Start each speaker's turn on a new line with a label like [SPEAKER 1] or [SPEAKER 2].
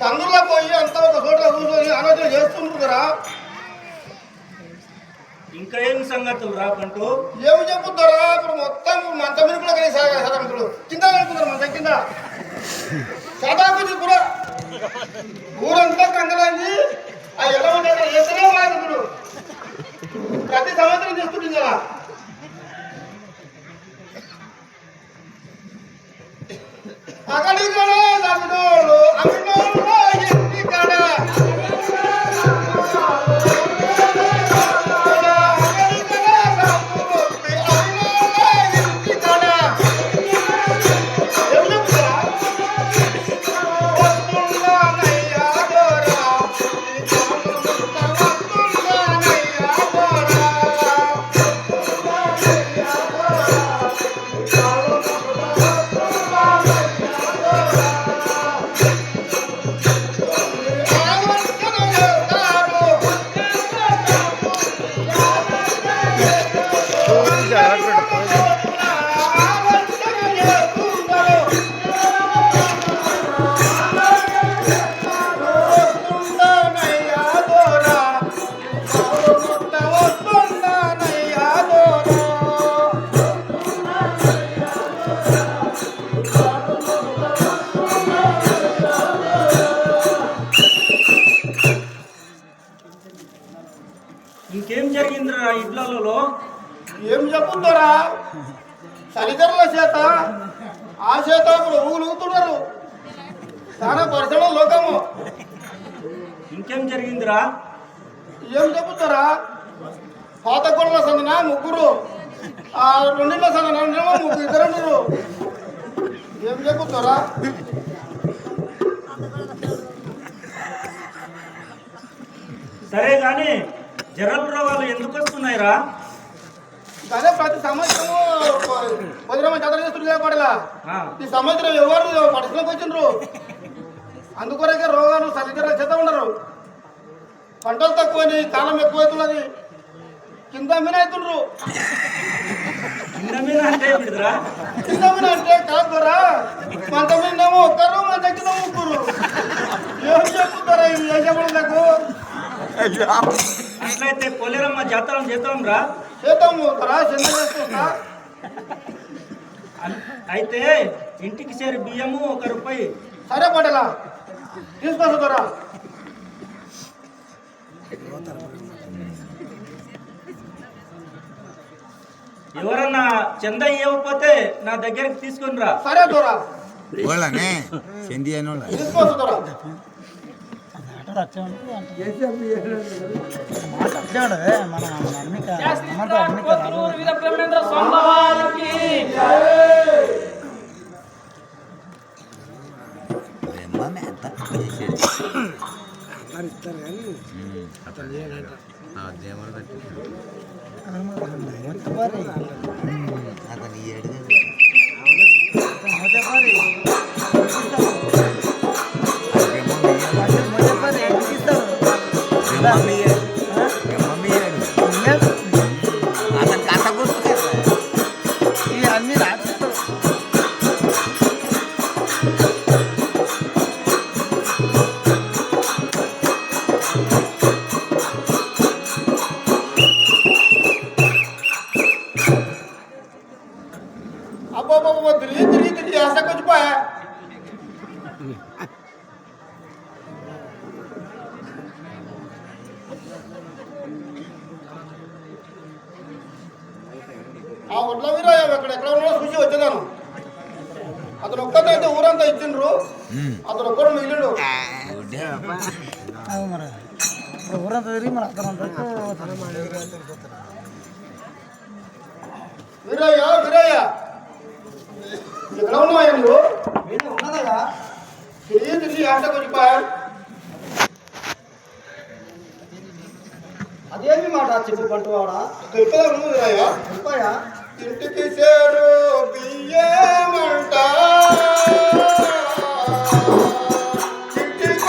[SPEAKER 1] సందులో పోయి అంతా ఒక చోట కూర్చొని ఆలోచన చేస్తుంటారా?
[SPEAKER 2] ఇంకా ఏం సంగతులు రాకంటూ
[SPEAKER 1] ఏమి చెప్పుతారా? ఇప్పుడు మొత్తం మంచ మీద కూడా కలిసి సాగంతులు కింద కలుపుతారు మంచం కింద సాదాపు కూడా ఊరంతా కంగలాంది. ఆ ఎలా ఉంటారు ఎక్కడే వాడుతుడు ప్రతి సంవత్సరం చేస్తుంది కదా. అక్కడి కూడా అమ్మినోళ్ళు ఇంటి కాడ
[SPEAKER 2] ఇంకేం జరిగిందిరా ఇళ్లలో?
[SPEAKER 1] ఏం చెప్పుతారా? తల్లిదండ్రుల చేత ఆ చేత ఇప్పుడు ఊగులుగుతున్నారు. చాలా పరిశ్రమ లోకము.
[SPEAKER 2] ఇంకేం జరిగిందిరా?
[SPEAKER 1] ఏం చెప్పుతారా? పాత గొడవల సందన ముగ్గురు, ఆ రెండిళ్ళ సందన ముగ్గురు, ఇద్దరు. ఏం చెప్పుతారా?
[SPEAKER 2] సరే గాని జరల్ రోగాలు ఎందుకు వస్తున్నాయిరా?
[SPEAKER 1] అదే ప్రతి సంవత్సరము 10 రోజులు జాతర చేస్తుండే పడలా. ఈ సంవత్సరం ఎవరు పరిశ్రమకు వచ్చిండ్రు. అందుకొరకే రోగాలు సరిగ్గా చేత ఉండరు. పంటలు తక్కువని కాలం ఎక్కువైతున్నది. కింద మీద అవుతుండ్రు.
[SPEAKER 2] కింద మీద అంటే
[SPEAKER 1] కింద మీద అంటే కాదురా, మంత మీదేమో ఒక్కరు, మంత కింద ముగ్గురు. ఏం చెప్పుతారా? ఇది ఏ చెప్పడం నాకు.
[SPEAKER 2] అట్లయితే కొలేరమ్మ జాతర చేద్దాం రా.
[SPEAKER 1] చేద్దాము రా, చిన్న చేస్తుందా?
[SPEAKER 2] అయితే ఇంటికి చేరి బియ్యము 1 రూపాయి.
[SPEAKER 1] సరే పడలా తీసుకొస్తారా?
[SPEAKER 2] ఎవరన్నా చంద ఇవ్వకపోతే నా దగ్గరికి తీసుకుని రా.
[SPEAKER 1] సరే దూరా తీసుకొస్తారా? అబ్బో తిరిగి తిరిగి తిరిగి ఆశకొచ్చిపోయా. ఆ ఒడ్ల వీరయ్య ఎక్కడ ఉన్నాడో చూసి వచ్చేదాను. అతను ఒక్కదైతే ఊరంతా ఇచ్చిండ్రు, అతను ఒక్కడు మిగిలిండు. ఊరంతా తిరిగి మన వీరయ్య వీరయ్య ఎక్కడ ఉన్నాయా నువ్వు? ఉన్నదయ్యా, తిరిగి తిరిగి ఆశకొచ్చిపోయా. అదేమి మాట చెప్పు పంటవాడా? తెలుపుదా నువ్వు వీరయ్య? తెలుపాయా? ఇంటికి చేరు బియ్యమంట